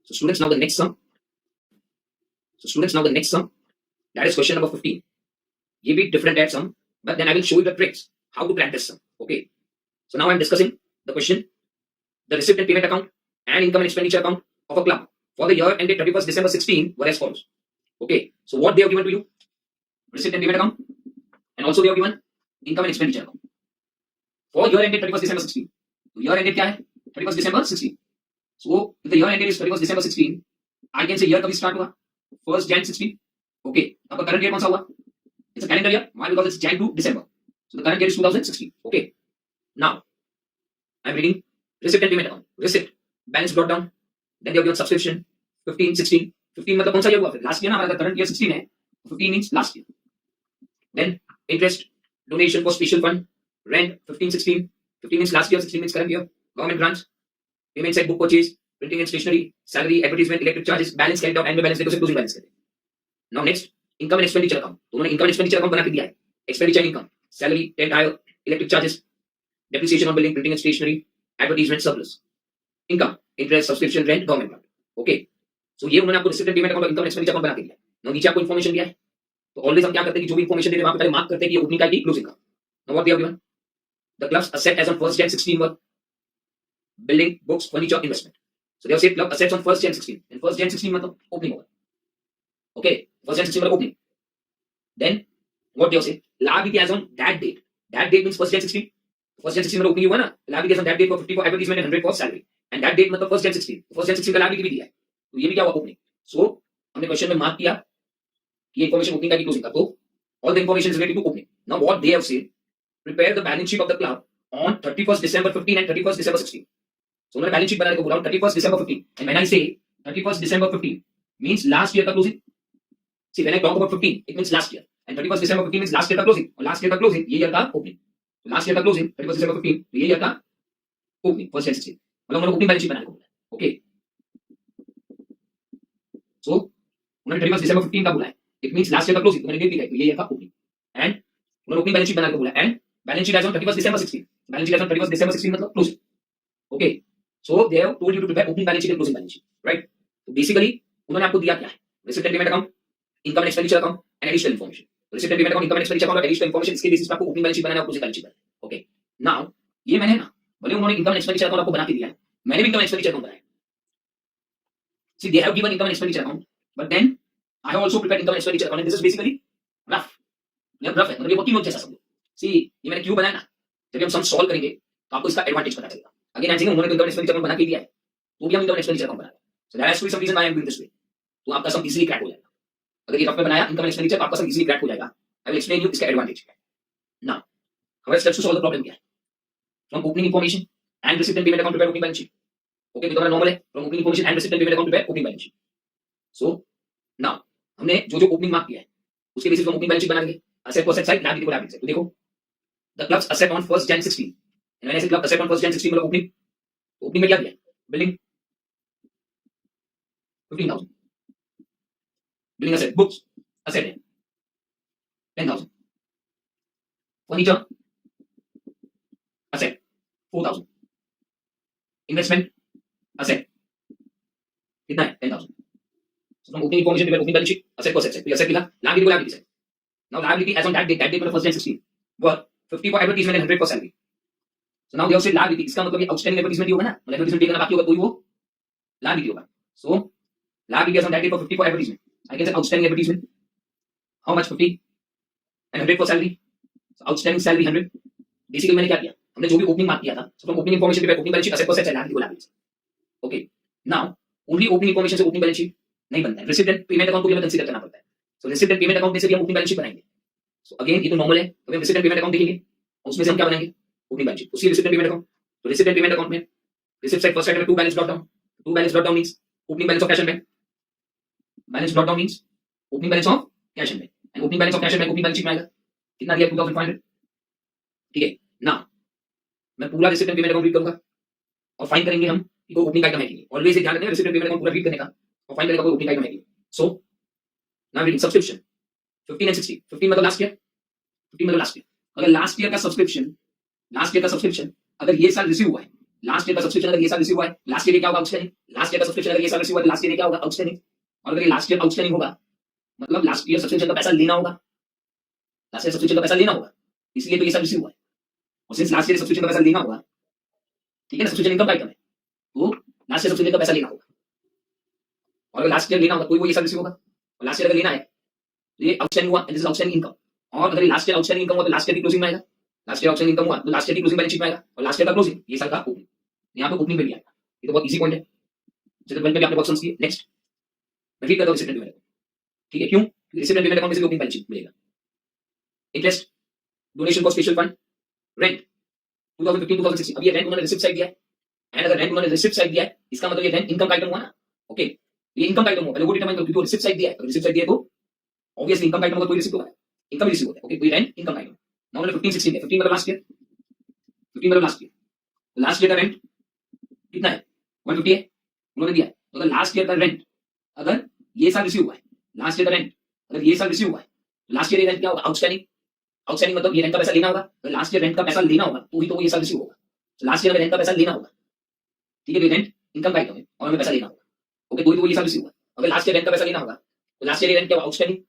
So students, now the next sum. That is question number 15. ये भी different type sum, but then I will show you the tricks how to crack this sum. Okay. So now I am discussing the question. The receipt and payment account and income and expenditure account of a club for the year ended 31st December 16 were as follows. Okay. So what they have given to you? Receipt and payment account, and also they have given income and expenditure account for year ended 31st December 16. So year ended क्या है? 31st December 16. So if the year ended is 31st December 16, I can say year कभी start हुआ? 1st Jan 16. Okay. आपका current year कौन सा हुआ? It's a calendar year. Why? Because it's Jan to December. So the current year is 2016. Okay. Now I'm reading receipt and payment account. Receipt balance brought down. Then they have given subscription 15, 16. 15 मतलब कौन सा year हुआ? Last year ना, हमारा current year 16 है. 15 means last year. Then interest, donation for special fund, rent 15, 16. 15 means last year, 16 means current year. Government grants, payment side book purchase, printing and stationery, salary, advertisement, electric charges, balance carried out, annual balance देखो से closing balance करते हैं. Now next, income and expenditure account. तो उन्होंने income and expenditure account बना के दिया है. Expenditure and income, salary, tent hire, electric charges, depreciation on building, printing and stationery, advertisement, surplus. Income, interest, subscription, rent, government grant. Okay. So ये उन्होंने आपको receipt and payment account और income and expenditure account बना के दिया है. Now नीचे आपको information दिया है. तो ऑलवेज हम क्या करते हैं कि जो भी इन्फॉर्मेशन देते हैं वहां पे पहले मार्क करते हैं कि ये ओपनिंग का है कि क्लोजिंग का. Now what they have given? The clubs asset as on 1st Jan 16 were building, books, furniture, investment. So they have said club assets on 1st Jan 16. And 1st Jan 16 मतलब opening होगा. Okay, 1st Jan 16 मतलब opening. Then what they have said? Liability as on that date. That date means 1st Jan 16. 1st Jan 16 मतलब opening हुआ ना. Liability as on that date for 50 for advertisement and 100 for salary. And that date मतलब 1st Jan 16. 1st Jan 16 का liability भी दिया है. तो ये भी क्या हुआ? ओपनिंग. सो हमने क्वेश्चन में मार्क किया कि ये इन्फॉर्मेशन ओपनिंग का कि क्लोजिंग का. तो all the information is related to opening. Now what they have said, prepare the balance sheet of the club on 31st December 15 and 31st December 16. So उन्होंने balance sheet बनाने को बोला 31st December 15. And when I say 31st December 15 means last year का closing. See when I talk about 15 it means last year. And 31st December 15 means last year का closing. और last year का closing ये year का opening. So last year का closing 31st December 15 ये year का opening 1st Jan 16. मतलब उन्होंने opening balance sheet बनाने को बोला. Okay. So उन्होंने 31st December 15 का बोला है. It means last year का closing. तो मैंने डेट लिखा है. तो ये year का opening. And उन्होंने ओपनिंग बैलेंस शीट बनाने को बोला. And balance sheet as on 31st December 16. Balance sheet as on 31st December 16 मतलब closing. Okay. So they have told you to prepare opening balance sheet and closing balance sheet, right? तो basically उन्होंने आपको दिया क्या है? Receipt and payment account, income and expenditure account and additional information. Receipt and payment account, income and expenditure account और additional information, इसके basis पे आपको ओपनिंग बैलेंस शीट बनाना है और क्लोजिंग बैलेंस शीट बनाना है. ओके. नाउ ये मैंने ना भले उन्होंने इनकम एंड एक्सपेंडिचर अकाउंट आपको बना के दिया है, मैंने भी इनकम एंड एक्सपेंडिचर अकाउंट बनाया है. See they have given income and expenditure account, but then I have also prepared income and expenditure account. And this is basically rough. Rough है मतलब ये बहुत जैसा समझो. सी ये मैंने क्यों बनाया ना, जब हम सम सॉल्व करेंगे तो आपको इसका एडवांटेज पता चलेगा. अगेन आई थिंक उन्होंने तो इनकम एक्सपेंडिचर अकाउंट बना के दिया है, तो भी हम इनकम एक्सपेंडिचर अकाउंट बना रहे हैं. So that has to be some reason I am doing this way. तो आपका सम इजीली क्रैक हो जाएगा. अगर ये रफ में बनाया इनकम एक्सपेंडिचर तो आपका सम इजीली क्रैक हो जाएगा. आई विल एक्सप्लेन यू इसका एडवांटेज क्या है. नाउ हमारे steps to solve the problem क्या है? From opening information and receipt and payment account prepare opening balance sheet. Okay, तो हमारा नॉर्मल है. From opening information and receipt and payment account prepare opening balance sheet. So now हमने जो जो opening mark किया है उसके बेसिस पे ओपनिंग बैलेंस शीट बनाएंगे. असेट को असेट साइड, लायबिलिटी को लायबिलिटी साइड. तो देखो the club's asset on 1st Jan 16. And when I say club asset on 1st Jan 16 मतलब opening, opening में क्या दिया? Building 15,000. Building asset, books asset है 10,000. Furniture asset 4,000. Investment asset कितना है? 10,000. So from opening information prepare opening balance sheet, asset को asset side. तो asset लिखा, liability को liability side. Now liability as on that date मतलब 1st Jan 16 were 50 for advertisement and 100 for salary. So now they have said liability. इसका मतलब ये outstanding advertisement ही होगा ना, मतलब advertisement पे करना बाकी होगा तो ही वो liability होगा. So liability as on that date for 50 for advertisement. I can say outstanding advertisement. How much? 50 and 100 for salary. So outstanding salary 100. Basically मैंने क्या किया? हमने जो भी opening मार्क किया था, so from opening information पे opening balance sheet, asset को asset side, liability को liability side. Okay. Now only opening information से opening balance sheet नहीं बनता है. Receipt and payment account को भी हमें consider करना पड़ता है. So receipt and payment account में से भी हम opening balance sheet बनाएंगे. So again ये तो normal है, तो हम receipt and payment account देखेंगे, उसमें से हम क्या बनाएंगे? Opening balance sheet. उसी receipt and payment account. तो receipt and payment account में receipt side first side में two balance brought down. Two balance brought down means opening balance of cash and bank. Balance brought down means opening balance of cash and bank. And opening balance of cash and bank opening balance sheet में आएगा. कितना दिया? 2,500. ठीक है. Now मैं पूरा receipt and payment account read करूंगा और फाइंड करेंगे हम कि कोई ओपनिंग आइटम है कि नहीं. ऑलवेज ध्यान रखना receipt and payment account पूरा रीड करने का और फाइंड करने का कोई ओपनिंग आइटम है कि नहीं. So now reading subscription 15 and 16. 15 मतलब लास्ट ईयर, 15 मतलब लास्ट ईयर. अगर लास्ट ईयर का सब्सक्रिप्शन अगर ये साल रिसीव हुआ है लास्ट ईयर का सब्सक्रिप्शन अगर ये साल रिसीव हुआ है, लास्ट ईयर क्या होगा आउटस्टैंडिंग, लास्ट ईयर का सब्सक्रिप्शन अगर ये साल रिसीव हुआ है, लास्ट ईयर क्या होगा आउटस्टैंडिंग, और अगर ये लास्ट ईयर आउटस्टैंडिंग होगा मतलब लास्ट ईयर सब्सक्रिप्शन का पैसा लेना होगा, लास्ट ईयर सब्सक्रिप्शन का पैसा लेना होगा, इसलिए तो ये साल रिसीव हुआ है। और सिंस लास्ट ईयर सब्सक्रिप्शन का पैसा लेना होगा, ठीक है ना, सब्सक्रिप्शन इनकम का आइटम है, तो लास्ट ईयर सब्सक्रिप्शन का पैसा लेना होगा, और अगर लास्ट ईयर लेना होगा तो वो ये साल रिसीव होगा, और लास्ट ईयर अगर लेना है तो ये आउटस्टैंडिंग हुआ, दिस इज आउटस्टैंडिंग इनकम, और अगर लास्ट ईयर आउटस्टैंडिंग इनकम हुआ तो लास्ट ईयर की क्लोजिंग में आएगा, लास्ट ईयर आउटस्टैंडिंग इनकम हुआ तो लास्ट ईयर की क्लोजिंग बैलेंस शीट में आएगा, और लास्ट ईयर का क्लोजिंग ये साल का ओपनिंग, यहाँ पे ओपनिंग में भी आएगा। ये तो बहुत इजी पॉइंट है, जैसे ट्वेल्थ में भी आपने बहुत किए। नेक्स्ट मैं फिर करता हूँ रिसिप्टेंट पेमेंट, ठीक है, क्यों, क्योंकि रिसिप्टेंट पेमेंट अकाउंट में से ओपनिंग बैलेंस शीट मिलेगा। Interest, donation for special fund, rent 2015-2016, अब ये रेंट उन्होंने रिसिप्ट साइड दिया है, एंड अगर रेंट उन्होंने रिसिप्ट साइड दिया है इसका मतलब ये रेंट इनकम का आइटम हुआ ना, ओके, ये इनकम का आइटम हुआ, पहले वो डिटरमाइन करो, क्योंकि वो रिसिप्ट साइड दिया है, तो रिसिप्ट साइड दिया तो ऑब्वियसली इनकम का आइटम होगा, कोई रिसिप्ट होगा, इनकम रिसीव होता है, ओके, कोई रेंट इनकम आइटम। नाउ उन्होंने 15-16 है, 15 मतलब लास्ट ईयर, 15 मतलब लास्ट ईयर, तो लास्ट ईयर का रेंट कितना है 150 है, उन्होंने दिया है, तो अगर लास्ट ईयर का रेंट अगर ये साल रिसीव हुआ है, लास्ट ईयर का रेंट अगर ये साल रिसीव हुआ है, लास्ट ईयर रेंट क्या होगा आउटस्टैंडिंग, आउटस्टैंडिंग मतलब ये रेंट का पैसा लेना होगा, तो लास्ट ईयर रेंट का पैसा लेना होगा तो ही तो वो ये साल रिसीव होगा, तो लास्ट ईयर में रेंट का पैसा लेना होगा, ठीक है, तो रेंट इनकम का आइटम है और हमें पैसा लेना होगा, ओके, तो ही तो वो ये साल रिसीव हुआ। अगर लास्ट ईयर रेंट का पैसा लेना होगा तो लास्ट ईयर रेंट क्या हुआ आउटस्टैंडिंग,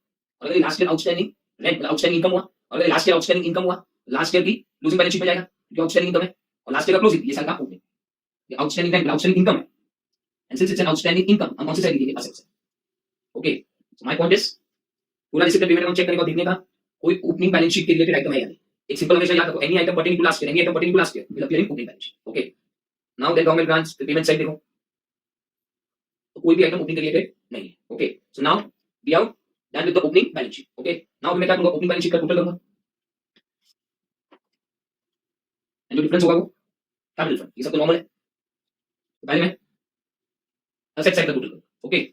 और अगर last year outstanding rent outstanding income हुआ, और अगर लास्ट ईयर आउटस्टैंडिंग इनकम हुआ लास्ट ईयर की क्लोजिंग बैलेंस शीट में जाएगा, क्योंकि आउटस्टैंडिंग इनकम है, और लास्ट ईयर का क्लोजिंग ये साल का ओपनिंग, ये आउटस्टैंडिंग रेंट आउटस्टैंडिंग इनकम है, and since it's an outstanding income हम कौन सी साइड लिखेंगे assets, okay, so my point is पूरा रिसिप्ट पेमेंट अकाउंट चेक करने का देखने का कोई ओपनिंग बैलेंस शीट के रिलेटेड आइटम है या नहीं, एक सिंपल हमेशा याद रखो, any item pertaining to last year, any item pertaining to last year will appear in opening balance sheet, okay. Now then government grants payment side देखो तो कोई भी आइटम ओपनिंग के रिलेटेड नहीं है, okay, so now we are done with the opening balance sheet, okay. Now मैं क्या करूंगा ओपनिंग बैलेंस शीट का टोटल करूंगा, एंड जो डिफरेंस होगा वो कैपिटल फंड, ये सब तो नॉर्मल है, तो पहले मैं असेट साइड का टोटल करूंगा, ओके।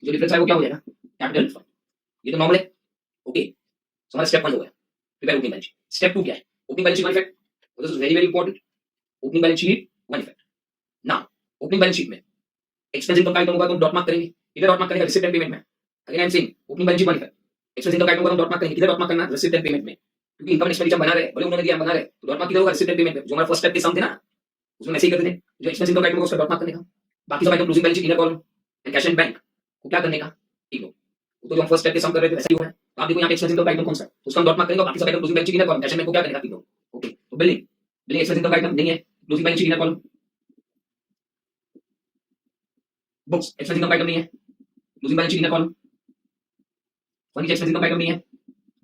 जो डिफरेंस है वो क्या हो जाएगा कैपिटल फंड, ये तो नॉर्मल है, ओके, सो हमारा स्टेप 1 हो गया prepare opening balance sheet. Step 2 क्या है, opening balance sheet one effect, this is very very important, opening balance sheet one effect. Now opening balance sheet में एक्सपेंस इनकम का आइटम होगा तो डॉट मार्क करेंगे, इधर डॉट मार्क करेंगे receipt and payment में, again I am saying opening balance sheet one effect, expense income का item होगा तो डॉट मार्क करेंगे, इधर डॉट मार्क करना रिसिप्ट एंड पेमेंट में, क्योंकि इनकम एक्सपेंडिचर बना रहे, भले उन्होंने दिया बना रहे, तो डॉट मार्क किधर होगा रिसिप्ट एंड पेमेंट में, जो हमारा फर्स्ट स्टेप के सम थे ना उसमें ऐसे ही करते थे, जो एक्सपेंस इनकम का आइटम होगा उसका डॉट मार्क करने का, बाकी सब item closing balance sheet inner column and cash and bank को क्या करने का इग्नोर, तो जो हम फर्स्ट स्टेप के सम कर रहे थे वैसा ही होगा, तो आप देखो यहाँ पे एक्सपेंस इनकम का आइटम कौन सा है, तो उसका हम डॉट मार्क करेंगे, बाकी सब item closing balance sheet inner column cash and bank को क्या करने का इग्नोर, ओके। तो बिलिंग बिलिंग एक्सपेंस इनकम का आइटम नहीं है, closing balance sheet inner column, books expense income का आइटम नहीं है, closing balance sheet inner column, furniture expense income का आइटम नहीं है,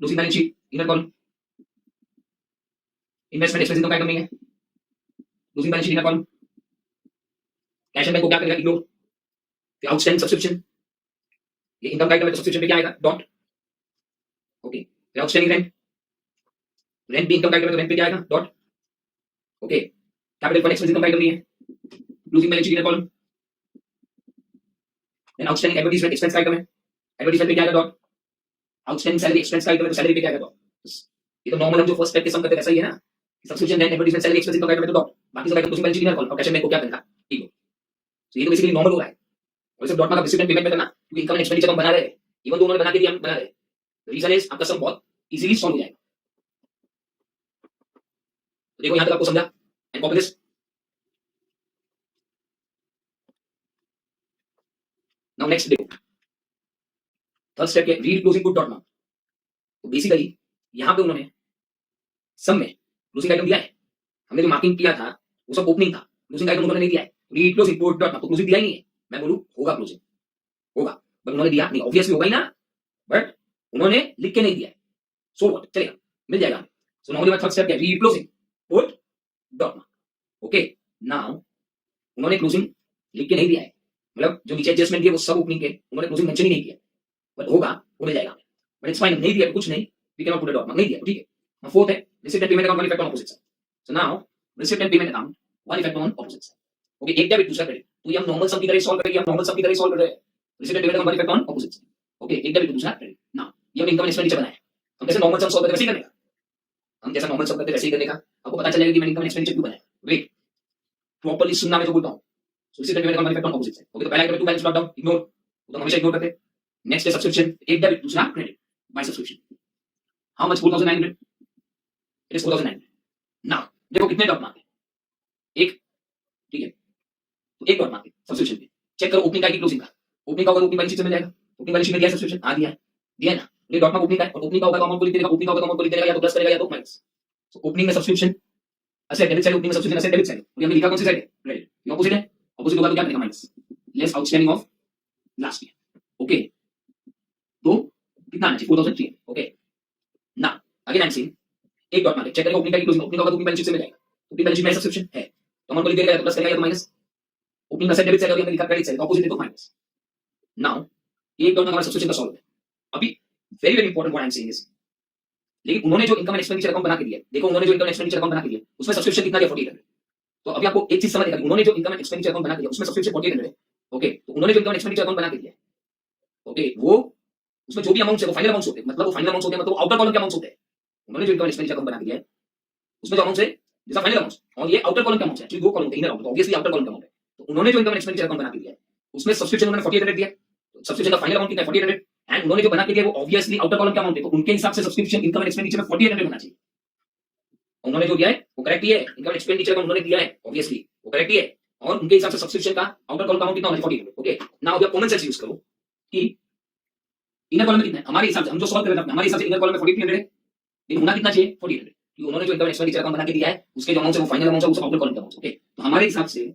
closing balance sheet inner column, investment expense income का आइटम नहीं है, closing balance sheet inner column, cash and bank को क्या करेगा इग्नोर, फिर आउटस्टैंडिंग सब्सक्रिप्शन, ये इनकम का आइटम है तो सब्सक्रिप्शन पे क्या आएगा डॉट, ओके, फिर आउटस्टैंडिंग रेंट, रेंट भी इनकम का आइटम है तो रेंट पे क्या आएगा dot, okay, capital fund expense income का आइटम नहीं है, closing balance sheet inner column, then outstanding advertisement expense का आइटम है, एडवर्टाइजमेंट पे क्या आएगा डॉट, आउटस्टैंडिंग सैलरी एक्सपेंस का आइटम है तो सैलरी पे क्या आएगा डॉट, ये तो नॉर्मल हम जो फर्स्ट स्टेप के सम करते हैं वैसा ही है ना, subscription rent advertisement salary expense income का आइटम है तो डॉट, बाकी सब item closing balance sheet inner column और कैश एंड बैंक को क्या करना ठीक है, तो ये तो बेसिकली नॉर्मल हो रहा है, और सिर्फ dot mark receipt and payment में करना, क्योंकि इनकम एंड एक्सपेंडिचर हम बना रहे हैं, इवन दोनों बना के भी हम बना रहे हैं, रीजन इज आपका सम बहुत इजीली सॉल्व हो जाएगा, तो देखो यहां तक आपको समझा, and copy this, now next देखो थर्ड स्टेप के read closing good dot mark, तो बेसिकली यहां पे उन्होंने सम में क्लोजिंग आइटम दिया है, हमने जो मार्किंग किया था वो सब ओपनिंग था, क्लोजिंग आइटम उन्होंने नहीं दिया है, read closing good dot mark तो क्लोजिंग दिया ही नहीं है, मैं बोलूं होगा क्लोजिंग होगा, बट उन्होंने दिया नहीं, ऑब्वियसली होगा ही ना, बट उन्होंने लिख के नहीं दिया है, सो व्हाट चलेगा मिल जाएगा, सो नाउ थर्ड स्टेप क्या read closing good dot mark, okay. Now उन्होंने क्लोजिंग लिख के नहीं दिया है, मतलब जो नीचे एडजस्टमेंट दिए वो सब ओपनिंग के, उन्होंने क्लोजिंग मेंशन ही नहीं किया, बट होगा वो मिल जाएगा, बट इट्स फाइन, नहीं दिया तो कुछ नहीं, we can not put a dot mark, नहीं दिया तो ठीक है। फोर्थ है receipt and payment account one effect on opposite side, so now receipt and payment account one effect on opposite side, okay, एक डेबिट दूसरा क्रेडिट, तो ये हम नॉर्मल सम की तरह सॉल्व करेंगे, हम नॉर्मल सम की तरह सॉल्व कर रहे हैं। Resident dividend combine effect on opposites. Okay, एक डेबिट दूसरा क्रेडिट। नाउ ये हम इनकम एंड एक्सपेंडिचर बनाए, हम जैसे नॉर्मल सम सॉल्व करते वैसे ही करने का, हम जैसा नॉर्मल सम करते वैसे ही करने का। आपको पता चलेगा कि मैंने इनकम एंड एक्सपेंडिचर क्यों बनाया। वेट, प्रॉपर्ली सुनना मैं जो बोलता हूं। So resident dividend combine effect on opposites. Okay, तो पहला item to balance block down, ignore, तो हमेशा इग्नोर करते हैं। नेक्स्ट है सब्सक्रिप्शन, एक डेबिट दूसरा credit by subscription. How much? 4900, it is 4900। Now देखो कितने डॉट मार्क है, एक, ठीक है, तो एक डॉट मार्क है सब्सक्रिप्शन पे। चेक करो ओपनिंग का की क्लोजिंग का। ओपनिंग का होगा ओपनिंग बैलेंस शीट से मिल जाएगा। ओपनिंग बैलेंस शीट में दिया है सब्सक्रिप्शन, आ दिया है, दिया है ना। ये डॉट मार्क ओपनिंग का है, और ओपनिंग का होगा तो अमाउंट को लिख देगा, ओपनिंग का होगा तो अमाउंट को लिख देगा, या तो प्लस करेगा या तो माइनस। सो ओपनिंग में subscription asset debit side, opening में सब्सक्रिप्शन असेट डेबिट साइड, और हमने लिखा कौन सी साइड है? क्रेडिट। ये ऑपोजिट है, ऑपोजिट होगा तो क्या करेगा? Minus, less outstanding of last year. Okay, तो कितना आना चाहिए? 4003। ओके, ना अगेन आई एम सेइंग एक डॉट मार्क है, चेक करेगा ओपनिंग का की क्लोजिंग, ओपनिंग का होगा तो ओपनिंग बैलेंस शीट से मिल जाएगा। ओपनिंग बैलेंस शीट में सब्सक्रिप्शन है तो अमाउंट को लिख देगा, या तो प्लस करेगा या तो माइनस। ओपनिंग का साइड डेबिट साइड, और हमने लिखा क्रेडिट साइड, ऑपोजिट है तो माइनस। नाउ एक डॉट हमारा सब्सक्रिप्शन का सॉल्व है। अभी very very important what I am saying is, लेकिन उन्होंने जो इनकम एंड एक्सपेंडिचर अकाउंट बना के दिया, देखो उन्होंने जो इनकम एंड एक्सपेंडिचर अकाउंट बना के दिया उसमें सब्सक्रिप्शन कितना दिया? 4800। तो अभी आपको एक चीज समझ आएगा, उन्होंने जो इनकम एंड एक्सपेंडिचर अकाउंट बना के दिया उसमें सब्सक्रिप्शन 4800 है। ओके, तो उन्होंने जो इनकम एंड एक्सपेंडिचर अकाउंट बना के दिया, ओके, वो उसमें जो भी अमाउंट है वो फाइनल अमाउंट होते हैं, मतलब वो फाइनल अमाउंट होते हैं, मतलब आउटर कॉलम के अमाउंट होते हैं। उन्होंने जो इनकम एंड एक्सपेंडिचर अकाउंट बना के दिया है उसमें जो अमाउंट है जैसा फाइनल अमाउंट, और ये आउटर कॉलम का अमाउंट है, एक्चुअली दो कॉलम है, inner outer, obviously outer column का अमाउंट है। तो उन्होंने जो इनकम एंड एक्सपेंडिचर अकाउंट बना के दिया है उसमें सब्सक्रिप्शन उन्होंने 4800 दिया, तो सब्सक्रिप्शन का फाइनल अमाउंट कितना है? 4800, एंड उन्होंने जो बना के दिया वो ऑब्वियसली आउटर कॉलम का अमाउंट है, तो उनके हिसाब से सब्सक्रिप्शन इनकम एंड एक्सपेंडिचर में 4800 होना चाहिए। उन्होंने जो दिया है वो करेक्ट ही है, इनकम एंड एक्सपेंडिचर अकाउंट उन्होंने दिया है ऑब्वियसली वो करेक्ट ही है, और उनके हिसाब से सब्सक्रिप्शन का आउटर कॉलम का अमाउंट कितना होना चाहिए? 4800। ओके, नाउ अब कॉमन सेंस यूज करो कि इनर कॉलम में कितना है हमारे हिसाब से, हम जो सॉल्व कर रहे हैं हमारे हिसाब से इनर कॉलम में 4300 है, लेकिन होना कितना चाहिए? 4800, कि उन्होंने जो इनकम एक्सपेंडिचर अकाउंट बना के दिया है उसके जो अमाउंट है वो फाइनल अमाउंट है, उस आउटर कॉलम का अमाउंट। ओके, तो हमारे हिसाब से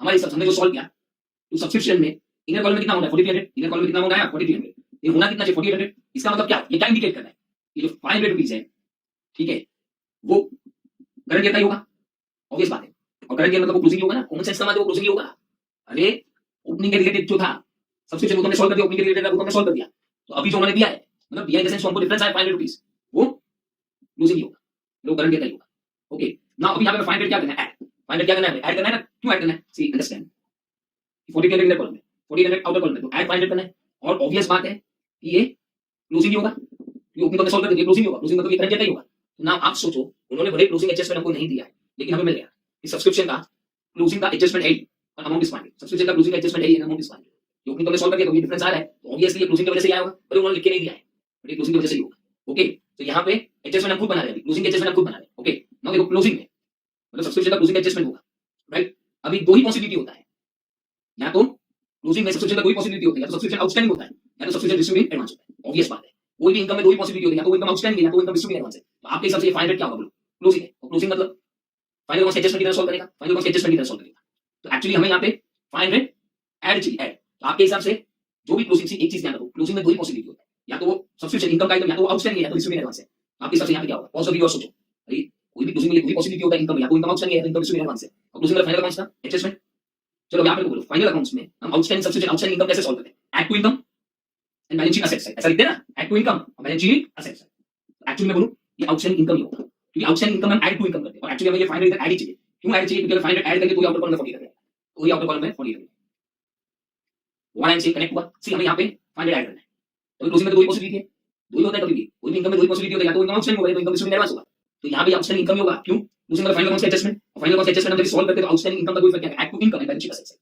हमने जो सॉल्व किया तो सब्सक्रिप्शन में इनर कॉलम में कितना होना है? 4300, इनर कॉलम में कितना होना है? 4300, ये होना कितना चाहिए? 4800। इसका मतलब क्या? ये क्या इंडिकेट कर रहा है? ये जो 500 रुपीस है, ठीक है, वो करंट ईयर का ही होगा, ऑब्वियस बात है, और करंट ईयर मतलब वो क्लोजिंग होगा ना, कॉमन सेंस का मतलब वो क्लोजिंग होगा। अरे ओपनिंग के रिलेटेड जो था सब्सक्रिप्शन वो हमने सॉल्व कर दिया, ओपनिंग के रिलेटेड वो हमने सॉल्व कर दिया, तो अभी जो उन्होंने दिया है मतलब दिया इन द सेंस हमको डिफरेंस आया 500 रुपीस, वो क्लोजिंग ही होगा, वो करंट ईयर का ही होगा। ओके, नाउ अभी यहां पे 500 क्या करना है? ऐड 500 क्या करना है? ऐड करना है ना, क्यों ऐड करना है? सी अंडरस्टैंड, 4300 इनर कॉलम में 1400 आउटर कॉलम में, तो ऐड 500 करना है, और ऑब्वियस बात है कि ये क्लोजिंग ही होगा, ये ओपनिंग को सॉल्व कर दिया, क्लोजिंग होगा, क्लोजिंग मतलब ये करंट ईयर का ही होगा। तो नाउ आप सोचो उन्होंने भले क्लोजिंग एडजस्टमेंट हमको नहीं दिया है लेकिन हमें मिल गया इस सब्सक्रिप्शन का क्लोजिंग का एडजस्टमेंट है और अमाउंट इज 500, सब्सक्रिप्शन का क्लोजिंग एडजस्टमेंट है, अमाउंट इज 500, ये ओपनिंग को सॉल्व करके तो ये डिफरेंस आ रहा है, तो ऑब्वियसली ये क्लोजिंग की वजह से आया होगा, पर उन्होंने लिख के नहीं दिया है, बट ये क्लोजिंग की वजह से ही होगा। ओके, तो यहाँ पे एडजस्टमेंट हम खुद बना रहे हैं, क्लोजिंग एडजस्टमेंट हम खुद बना रहे हैं। ओके, नाउ देखो क्लोजिंग में मतलब सब्सक्रिप्शन का क्लोजिंग एडजस्टमेंट होगा, राइट। अभी दो ही पॉसिबिलिटी होता है, या तो क्लोजिंग में सब्सक्रिप्शन का दो ही पॉसिबिलिटी होती है, या तो सब्सक्रिप्शन आउटस्टैंडिंग होता है, या तो सब्सक्रिप्शन रिसीव्ड इन एडवांस होता है, ऑब्वियस बात है। कोई भी इनकम में दो ही पॉसिबिलिटी होती है, या तो इनकम आउटस्टैंडिंग है या तो इनकम रिसीव्ड इन एडवांस है। तो आपके हिसाब से ये 500 क्या होगा? क्लोजिंग है, और क्लोजिंग मतलब फाइनल कॉस्ट एडजस्टमेंट की तरह सॉल्व करेगा, फाइनल कॉस्ट एडजस्टमेंट की तरह सॉल्व करेगा। तो एक्चुअली हमें यहाँ पे 500 ऐड चाहिए, ऐड। तो आपके हिसाब से जो भी क्लोजिंग, एक चीज ध्यान रखो, क्लोजिंग में दो ही पॉसिबिलिटी होता है, या तो वो सब्सक्रिप्शन इनकम का आइटम, या तो आउटस्टैंडिंग है या तो रिसीव्ड इन एडवांस है। आपके हिसाब से यहाँ पे क्या होगा? पॉजिटिव और सोचो, अरे कोई भी क्लोजिंग में दो ही पॉसिबिलिटी होता है, इनकम या तो इनकम आउटस्टैंडिंग है या इनकम रिसीव्ड इन एडवांस है, और क्लोजिंग में फाइनल अकाउंट्स का एडजस्टमेंट। चलो यहाँ पे बोलो फाइनल अकाउंट्स में हम आउटस्टैंडिंग सब्सक्रिप्शन आउटस्टैंडिंग इनकम कैसे सॉल्व करते हैं? Add to income and balance sheet assets, ऐसा लिखते हैं ना, ऐड टू इनकम और बैलेंस शीट असेट्स। एक्चुअली मैं बोलूं ये आउटस्टैंडिंग इनकम ही होगा, क्योंकि आउटस्टैंडिंग इनकम हम ऐड टू इनकम करते हैं, और एक्चुअली हमें ये 500 इधर ऐड ही चाहिए। क्यों ऐड चाहिए? क्योंकि 500 ऐड करके तो आउटर कॉलम में 40 रहेगा, तो ये आउटर कॉलम में 40 रहेगा। वन एंड से कनेक्ट हुआ, सी हमें यहाँ पे 500 ऐड करना है, तो क्लोजिंग में तो दो ही पॉसिबिलिटी है, दो ही होता है कभी भी, कोई भी इनकम में दो ही पॉसिबिलिटी होता है, या तो इनकम आउटस्टैंडिंग होगा या तो इनकम रिसीव्ड इन एडवांस होगा। तो यहाँ पे आउटस्टैंडिंग इनकम ही होगा, क्यों? क्लोजिंग में फाइनल अकाउंट्स का एडजस्टमेंट, और फाइनल अकाउंट्स एडजस्टमेंट हम जब सॉल्व करते हैं तो आउटस्टैंडिंग इनकम का कोई इफेक्ट क्या है? Add to income and balance sheet assets.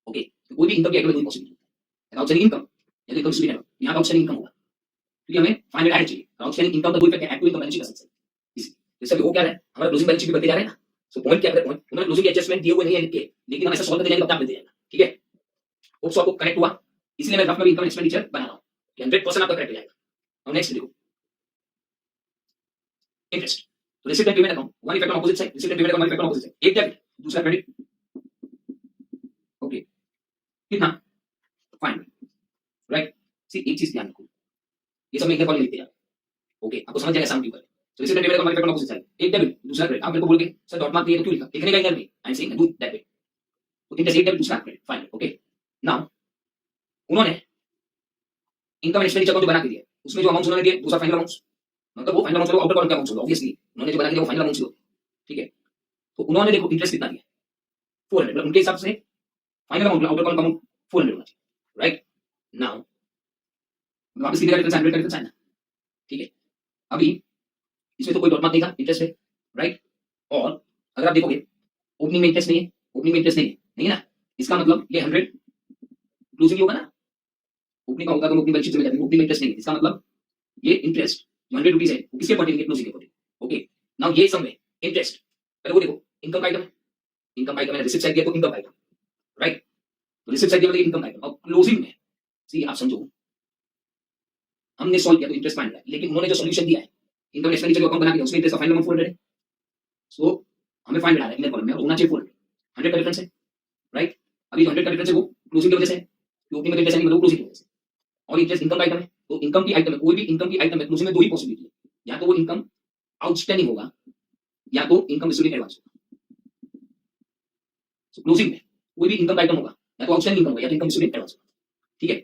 Okay, तो कोई भी इनकम की दो ही पॉसिबिलिटी है, आउटस्टैंडिंग इनकम या तो इनकम रिसीव्ड इन एडवांस। यहाँ पे आउटस्टैंडिंग इनकम होगा क्योंकि हमें 500 ऐड चाहिए, आउटस्टैंडिंग इनकम का कोई इफेक्ट है, add to income balance sheet assets. इसी जैसे वो क्या है, हमारा क्लोजिंग बैलेंस शीट भी बढ़ते जा रहे हैं ना। सो पॉइंट क्या है? पॉइंट उन्होंने क्लोजिंग एडजस्टमेंट दिए हुए नहीं है लिख के, लेकिन हम ऐसा सॉल्व करते जाएंगे तब तक मिलते जाएगा, ठीक है। होप सो आपको करेक्ट हुआ, इसलिए मैं रफ में भी इनकम एक्सपेंडिचर बना रहा हूं कि 100% आपका करेक्ट हो जाएगा। अब नेक्स्ट देखो इंटरेस्ट, तो received and payment account, one effect on opposite side, received and payment account effect on opposite side, एक डेबिट दूसरा क्रेडिट। ओके, कितना? 500, राइट। सी एक चीज ध्यान रखो, ये सब मैं एक बार लिखते जाओ, ओके, आपको समझ जाएगा सम क्यों कर। तो received and payment account effect on opposite side, एक डेबिट दूसरा क्रेडिट। आप मेरे को बोल के सर डॉट मार्क दिए तो क्यों लिखा? लिखने का इधर भी आई am saying do that way, तो इंटरेस्ट एक डेबिट दूसरा क्रेडिट, फाइन। ओके, नाउ उन्होंने इनकम एंड एक्सपेंडिचर अकाउंट जो बना के दिया उसमें जो अमाउंट उन्होंने दिए दूसरा फाइनल अमाउंट, मतलब वो फाइनल अमाउंट आउटर कॉलम का अमाउंट होगा, ऑब्वियसली उन्होंने जो बना के दिया वो फाइनल अमाउंट होगा, ठीक है। तो उन्होंने देखो इंटरेस्ट कितना दिया 400, मतलब उनके हिसाब से फाइनल अमाउंट आउटर कॉलम का अमाउंट 400 होना चाहिए, राइट? नाउ वापस लिखेगा डिफरेंस 100 का डिफरेंस है ना, ठीक है? अभी इसमें तो कोई डॉट मार्क नहीं था, इंटरेस्ट है, राइट? और अगर आप देखोगे ओपनिंग में इंटरेस्ट नहीं है, ओपनिंग में इंटरेस्ट नहीं है ना, इसका मतलब ये 100 क्लोजिंग होगा ना, ओपनिंग का होगा तो ओपनिंग बैलेंस शीट में जाएगा, ओपनिंग में इंटरेस्ट नहीं है, इसका मतलब ये इंटरेस्ट जो 100 रुपीस है वो किसके अकॉर्डिंग है, क्लोजिंग के अकॉर्डिंग, ओके? नाउ ये सम में इंटरेस्ट, पहले वो देखो इनकम का आइटम है, इनकम का आइटम है, रिसिप्ट साइड दिया तो इनकम का आइटम, राइट? तो रिसिप्ट साइड दिया मतलब इनकम का आइटम, और क्लोजिंग में सी आप समझो हमने सॉल्व किया तो इंटरेस्ट फाइंड किया, लेकिन उन्होंने जो सॉल्यूशन दिया है इनकम एक्सपेंडिचर अकाउंट बना के उसमें इंटरेस्ट का फाइनल अमाउंट 400 है, सो हमें फाइंड आ रहा है इनर कॉलम में और होना चाहिए 400, 100 का डिफरेंस है, राइट? अभी जो 100 का डिफरेंस है वो क्लोजिंग की वजह से है, ओपनिंग में इंटरेस्ट नहीं मतलब क्लोजिंग की वजह से, और इंटरेस्ट इनकम का आइटम है, तो इनकम की आइटम है, कोई भी इनकम की आइटम है क्लोजिंग में दो ही पॉसिबिलिटी है, या तो वो इनकम आउटस्टैंडिंग होगा या तो इनकम रिसीव्ड इन एडवांस होगा। सो क्लोजिंग में कोई भी इनकम का आइटम होगा या तो आउटस्टैंडिंग इनकम होगा या तो इनकम रिसीव्ड इन एडवांस होगा, ठीक है?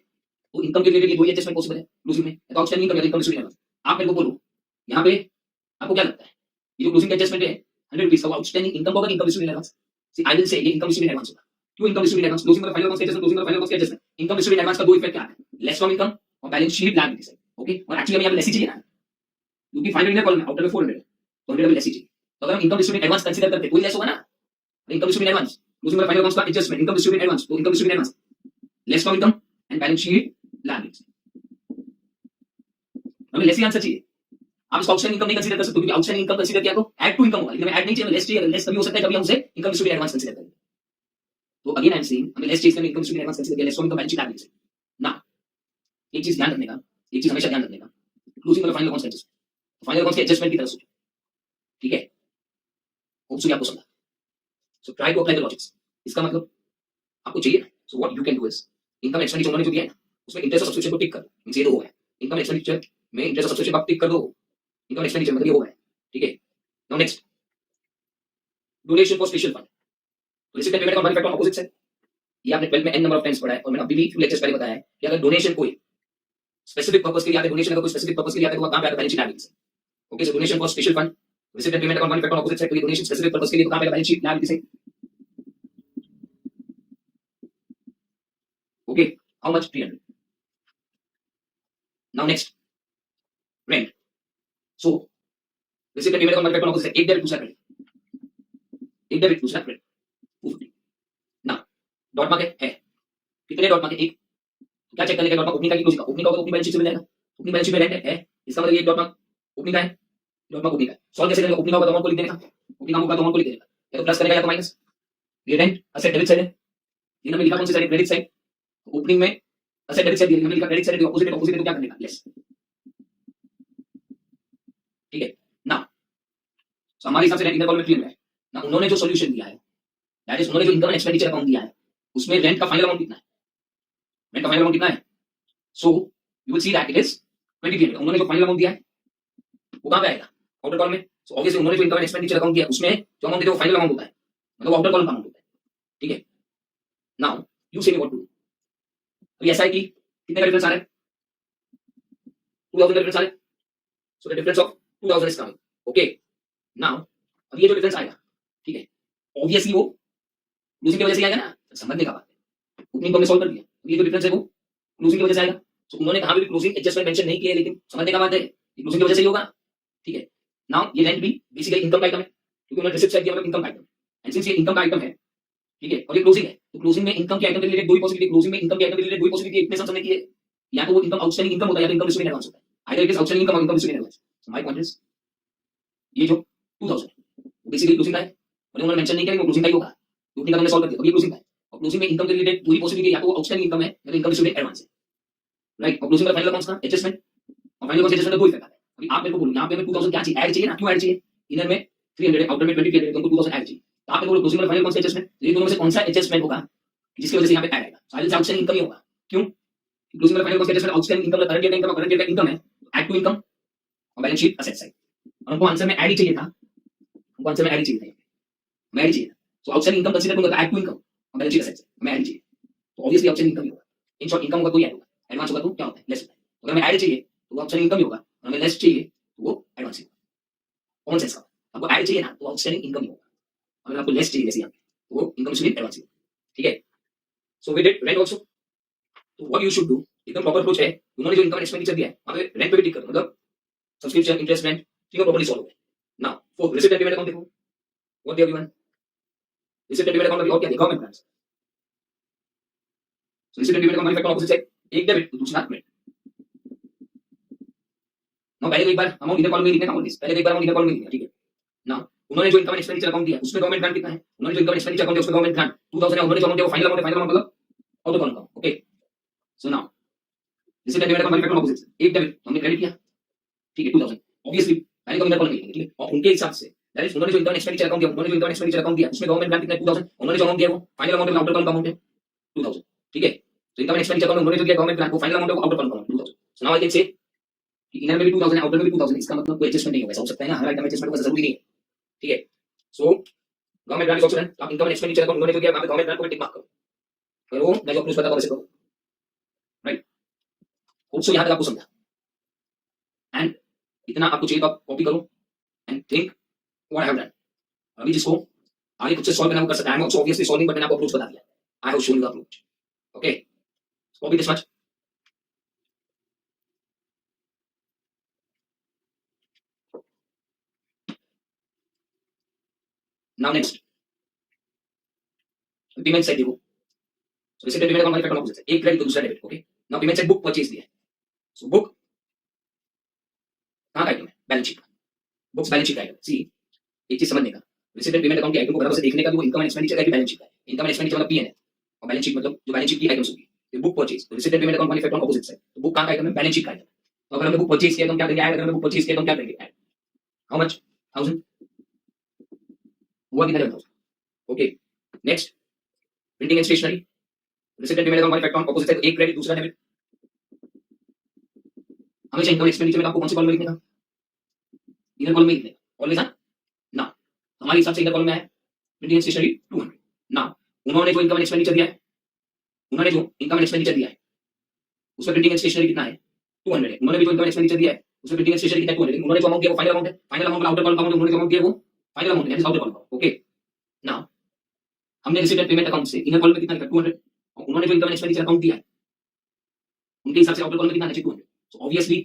तो इनकम के रिलेटेड ये दो ही एडजस्टमेंट पॉसिबल है क्लोजिंग में, या तो आउटस्टैंडिंग इनकम या इनकम रिसीव्ड इन एडवांस। आप मेरे को बोलो यहाँ पे आपको क्या लगता है ये जो क्लोजिंग का एडजस्टमेंट है 100 रुपीस का वो आउटस्टैंडिंग इनकम होगा कि income received in advance? See I will say ये इनकम रिसीव्ड इन एडवांस होगा। क्यों income received in advance? Closing में फाइनल अकाउंट एडजस्टमेंट, क्लोजिंग में final account adjustment, income received in advance का दो इफेक्ट क्या है, लेस फ्रॉम इनकम और balance sheet liability side, okay? और एक्चुअली हमें यहाँ पे लेस ही चाहिए ना, क्योंकि फाइनल इनर कॉलम में आउटर में 400 तो 100 में लेस ही चाहिए, तो अगर हम income received in advance consider करते कोई लेस होगा ना, income received in advance closing में फाइनल अकाउंट का adjustment, income received in advance तो income received in advance less from income and balance sheet liability, हमें लेस ही आंसर चाहिए। आप इसको आउटस्टैंडिंग इनकम नहीं कंसीडर कर सकते क्योंकि आउटस्टैंडिंग इनकम कंसीडर किया तो ऐड टू इनकम होगा, लेकिन हमें ऐड नहीं चाहिए, हमें लेस चाहिए, अगर लेस कभी हो सकता है कभी हम उसे income received in advance consider करेंगे। तो अगेन आई एम सेइंग हमें लेस चाहिए, हमें income received in advance consider किया, less from income balance sheet liability ना। एक चीज ध्यान रखने का, एक चीज हमेशा ध्यान रखने का, क्लोजिंग में final accounts adjustment, final accounts के एडजस्टमेंट की तरह सोचो, ठीक है? होप्स आपको समझा, so try to apply the logics. इसका मतलब आपको चाहिए ना, so what you can do is income expenditure उन्होंने जो दिया है ना उसमें इंटरेस्ट सब्सक्रिप्शन को टिक कर दो, मींस ये दो हो गया, इनकम एक्सपेंडिचर में इंटरेस्ट सब्सक्रिप्शन आप टिक कर दो, इनकम एक्सपेंडिचर मतलब ये हो गया, ठीक है? Now next donation for special fund, तो receipt and payment account factor opposites है, ये आपने 12 में n नंबर ऑफ टाइम्स पढ़ा है और मैंने अभी भी फ्यू लेक्चर्स पहले बताया है कि अगर डोनेशन कोई स्पेसिफिक पर्पस के लिए आता है, डोनेशन अगर कोई स्पेसिफिक पर्पस के लिए आता है तो वो कहां पे आता है, बैलेंस शीट लायबिलिटी से, okay? So donation for special fund, receipt and payment account factor opposites है, तो ये डोनेशन स्पेसिफिक पर्पस के लिए तो कहां पे बैलेंस शीट लायबिलिटी से, okay? How much 300। Now next rent, so receipt and payment account factor opposites है, एक डेबिट दूसरा क्रेडिट, एक डेबिट दूसरा क्रेडिट 250। ना डॉट मार्क है कितने डॉट मार्क है, एक, क्या चेक करने का डॉट मार्क ओपनिंग का कि क्लोजिंग का, ओपनिंग का होगा तो ओपनिंग बैलेंस शीट से मिल जाएगा, ओपनिंग बैलेंस शीट में रेंट है, इसका मतलब ये डॉट मार्क ओपनिंग का है, डॉट मार्क ओपनिंग का है। सॉल्व कैसे करेंगे, ओपनिंग होगा तो अमाउंट को लिख देगा, ओपनिंग होगा तो अमाउंट को लिख देगा, या तो प्लस करेगा या तो माइनस, ये रेंट असेट डेबिट साइड है, ये हमने लिखा कौन सी साइड, क्रेडिट साइड, ओपनिंग में असेट डेबिट साइड दिया, हमने लिखा क्रेडिट साइड, ऑपोजिट है, ऑपोजिट है तो क्या करने का, लेस, ठीक है ना? सो हमारे हिसाब से रेंट इनर कॉलम में क्लियर है ना, उन्होंने जो सॉल्यूशन दिया है दैट इज उन्होंने जो इनकम एंड एक्सपेंडिचर अकाउंट दिया है उसमें रेंट का फाइनल अमाउंट कितना है, रेंट का फाइनल अमाउंट कितना है, so you will see that it is 2300, उन्होंने जो फाइनल अमाउंट दिया है वो कहां पे आएगा, आउटर कॉलम में, सो ऑब्वियसली उन्होंने जो इनकम एंड एक्सपेंडिचर अकाउंट दिया उसमें जो अमाउंट है वो फाइनल अमाउंट होता है, मतलब आउटर कॉलम का अमाउंट होता है, ठीक है? नाउ यू से मी व्हाट टू डू, तो ऐसा है कि कितने का डिफरेंस आ रहा है, 2000 का डिफरेंस आ रहा है, so the difference of 2000 is coming, okay? Now अब ये जो डिफरेंस आएगा, ठीक है, ऑब्वियसली वो क्लोजिंग की वजह से आएगा ना, समझने का बात है, ओपनिंग को हमने सॉल्व कर दिया, ये जो डिफरेंस है वो क्लोजिंग की वजह से आएगा, सो उन्होंने कहां भी क्लोजिंग एडजस्टमेंट मेंशन नहीं किया है, लेकिन समझने का बात है क्लोजिंग की वजह से ही होगा, ठीक है? नाउ ये रेंट भी बेसिकली इनकम का आइटम है क्योंकि उन्होंने रिसिप्ट साइड दिया मतलब इनकम का आइटम, एंड सिंस ये इनकम का आइटम है, ठीक है, और ये क्लोजिंग है, तो क्लोजिंग में इनकम के आइटम के रिलेटेड दो ही पॉसिबिलिटी, क्लोजिंग में इनकम के आइटम के रिलेटेड दो ही पॉसिबिलिटी, इतने समझने की है, या तो वो इनकम आउटस्टैंडिंग इनकम होता है या तो इनकम रिसीव्ड इन एडवांस होता है, either it is outstanding income और income received in advance. So my point is ये जो 2000 बेसिकली क्लोजिंग का है, और उन्होंने मेंशन नहीं किया कि वो क्लोजिंग का ही होगा, क्लोजिंग का हमने सॉल्व कर दिया, अब ये क्लोजिंग का है, और क्लोजिंग में इनकम के रिलेटेड दो ही पॉसिबिलिटी, या तो आउटस्टैंडिंग इनकम है या तो इनकम रिसीव्ड इन एडवांस है, राइट? और क्लोजिंग का फाइनल अकाउंट्स का एडजस्टमेंट, और फाइनल अकाउंट्स एडजस्टमेंट का दो इफेक्ट आता है। अभी आप मेरे को बोलो यहाँ पे हमें 2000 क्या चाहिए, ऐड चाहिए ना, क्यों ऐड चाहिए, इनर में 300 है, आउटर में 2300 है, तो हमको 2000 ऐड चाहिए, तो आप मेरे को बोलो क्लोजिंग में फाइनल अकाउंट्स एडजस्टमेंट, ये दोनों में से कौन सा एडजस्टमेंट होगा जिसकी वजह से यहाँ पे ऐड आएगा, साइलेंस आउटस्टैंडिंग इनकम ही होगा, क्यों? क्लोजिंग में final accounts adjustment outstanding income, current year का इनकम और करंट ईयर का इनकम है, ऐड टू इनकम और बैलेंस शीट असेट साइड, और हमको आंसर में ऐड ही चाहिए था, हमको आंसर में ऐड ही चाहिए था, हमें ऐड ही चाहिए था, सो आउटस्टैंडिंग इनकम कंसीडर करूंगा, ऐड टू इनकम और बैलेंस शीट असेट साइड, हमें ऐड ही चाहिए, तो ऑब्वियसली आउटस्टैंडिंग इनकम ही होगा, इन शॉर्ट इनकम होगा तो ही ऐड होगा, एडवांस होगा तो क्या होता है, लेस होता है, तो अगर हमें ऐड चाहिए तो आउटस्टैंडिंग इनकम ही होगा, और हमें लेस चाहिए तो वो एडवांस ही होगा, कौन सा इसका, आपको ऐड चाहिए ना तो आउटस्टैंडिंग इनकम ही होगा, अगर आपको लेस चाहिए जैसे यहाँ तो वो इनकम रिसीव्ड इन एडवांस ही होगा, ठीक है? So we did rent also. तो व्हाट यू शुड डू, एकदम प्रॉपर अप्रोच है. उन्होंने जो इनकम एक्सपेंडिचर दिया है वहां पे रेंट पे भी टिक करो, मतलब सब्सक्रिप्शन, इंटरेस्ट, रेंट, ठीक है, प्रॉपर्ली सॉल्व हो गया. Now for receipt and payment account देखो, what they have given. Receipt and payment account में और क्या दिया, government grants. So receipt and payment account में ऑपोजिट साइड, एक डेबिट तो दूसरा क्रेडिट. नाउ पहले एक बार अमाउंट इधर कॉलम में लिखना है, पहले एक बार अमाउंट इधर कॉलम में लिखना है, ठीक है. नाउ उन्होंने जो इनकम एक्सपेंडिचर अकाउंट दिया उसमें गवर्नमेंट ग्रांट कितना है, उन्होंने जो इनकम एक्सपेंडिचर अकाउंट दिया उसमें गवर्नमेंट ग्रांट 2000 है. उन्होंने जो अमाउंट दिया वो फाइनल अमाउंट मतलब आउट ऑफ कॉलम का. Okay, so now receipt and payment account में ऑपोजिट साइड, एक डेबिट हमने क्रेडिट किया, ठीक है, 2000 ऑब्वियसली पहले तो इधर कॉलम में लिखेंगे, ठीक है. और उनके हिसाब से दैट इज उन्होंने जो इनकम एक्सपेंडिचर अकाउंट दिया, उन्होंने जो इनकम एक्सपेंडिचर अकाउंट दिया उसमें गवर्नमेंट ग्रांट कितना है, 2000. उन्होंने जो अमाउंट दिया वो फाइनल अमाउंट में आउटर कॉलम का अमाउंट है 2000, ठीक है. तो इनकम एक्सपेंडिचर अकाउंट उन्होंने जो दिया गवर्नमेंट ग्रांट वो फाइनल अमाउंट है आउटर कॉलम का 2000. So now I can say कि इनर में भी 2000 है, आउटर में भी 2000. इसका मतलब कोई एडजस्टमेंट नहीं होगा, ऐसा हो सकता है ना, हर आइटम एडजस्टमेंट होगा जरूरी नहीं है, ठीक है. So government grant is also done. आप इनकम एक्सपेंडिचर अकाउंट उन्होंने जो दिया वहां पे गवर्नमेंट ग्रांट को टिक मार्क करो, करो मैं जो अप्रूव करता हूं वैसे करो, राइट. होप सो यहां तक आपको समझा. एंड इतना आपको चाहिए तो आप कॉपी करो and think what I have done. अभी जिसको आगे खुद से सॉल्व करना वो कर सकता है. I am also obviously solving, but मैंने आपको अप्रोच बता दिया. I have shown you the approach. Okay, copy this much. Now next payment side देखो. सो रिसीप्ट पेमेंट अकाउंट में ऑपोजिट है, एक क्रेडिट तो दूसरा debit. Okay, now payment side book purchase दिया है. सो बुक कहां का आइटम है, बैलेंस शीट का. बुक्स बैलेंस शीट का आइटम. सी एक चीज समझने का, रिसीप्ट पेमेंट अकाउंट के आइटम को बराबर से देखने का कि वो इनकम एंड एक्सपेंडिचर का बैलेंस शीट है. इनकम एंड एक्सपेंडिचर मतलब पीएनएल और बैलेंस शीट मतलब जो बैलेंस शीट की आइटम्स होगी. तो बुक परचेज, तो रिसीप्ट पेमेंट अकाउंट का इफेक्ट ऑन ऑपोजिट साइड. तो बुक कहां का आइटम है, बैलेंस शीट का आइटम. तो अगर हमने बुक परचेज किया तो हम क्या करेंगे, ऐड. अगर हमने बुक परचेज किया तो हम क्या करेंगे, ऐड. हाउ मच, 1000 हुआ, कितना 1000. Okay, next printing and stationery. Receipt payment account का इफेक्ट ऑन ऑपोजिट साइड, एक क्रेडिट दूसरा डेबिट. हमेशा इनकम एक्सपेंडिचर में आपको कौन से कॉलम में लिखने का, इनर कॉलम में लिखने का ऑलवेज. हां, ना हमारे हिसाब से इनर कॉलम में है प्रिंटिंग एंड स्टेशनरी 200. ना उन्होंने जो इनकम एक्सपेंडिचर दिया है, उन्होंने जो इनकम एक्सपेंडिचर दिया है उसमें प्रिंटिंग एंड स्टेशनरी कितना है, 200 है. उन्होंने भी जो इनकम एक्सपेंडिचर दिया है उसमें प्रिंटिंग एंड स्टेशनरी कितना है, 200. उन्होंने जो अमाउंट दिया वो फाइनल अमाउंट है, फाइनल अमाउंट आउटर कॉलम का अमाउंट. उन्होंने जो अमाउंट दिया वो फाइनल अमाउंट है, आउटर कॉलम. ओके, नाउ हमने रिसीप्ट पेमेंट अकाउंट से इनर कॉलम में कितना लिखा, 200. और उन्होंने जो इनकम एक्सपेंडिचर अकाउंट दिया है उनके हिसाब से आउटर कॉलम में कितना है, 200. सो ऑब्वियसली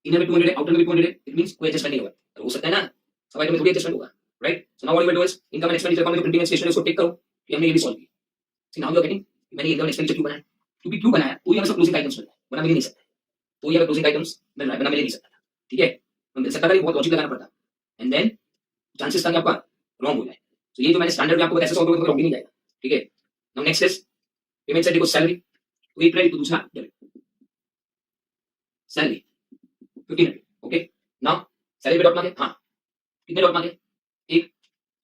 इनर में 200 है, आउटर में भी 200 है. इट मींस कोई एडजस्टमेंट नहीं होगा. तो हो सकता है ना सब आइटम में थोड़ी एडजस्टमेंट होगा, right. So now what you will do is income and expenditure account में प्रिंटिंग एंड स्टेशनरी उसको टिक करो कि हमने ये भी सॉल्व किया. सी नाउ यू आर गेटिंग मैंने इनकम एक्सपेंडिचर क्यों बनाया, क्योंकि क्यों बनाया, तो ये हमें सब क्लोजिंग आइटम्स मिल रहा है, बना मिल नहीं सकता. तो ये क्लोजिंग आइटम्स मिल रहा है, बना मिल नहीं सकता, ठीक है. तो मिल सकता था, बहुत लॉजिक लगाना पड़ता. एंड देन चांसेस था कि आपका रॉन्ग हो जाए. तो ये जो मैंने स्टैंडर्ड आपको ऐसे सॉल्व करोगे तो रॉन्ग नहीं जाएगा, ठीक है. Now next is payment side. देखो सैलरी, तो एक क्रेडिट तो दूसरा debit. Salary 1500. Okay, now salary पे डॉट मार्क है. हाँ, कितने डॉट मार्क है, एक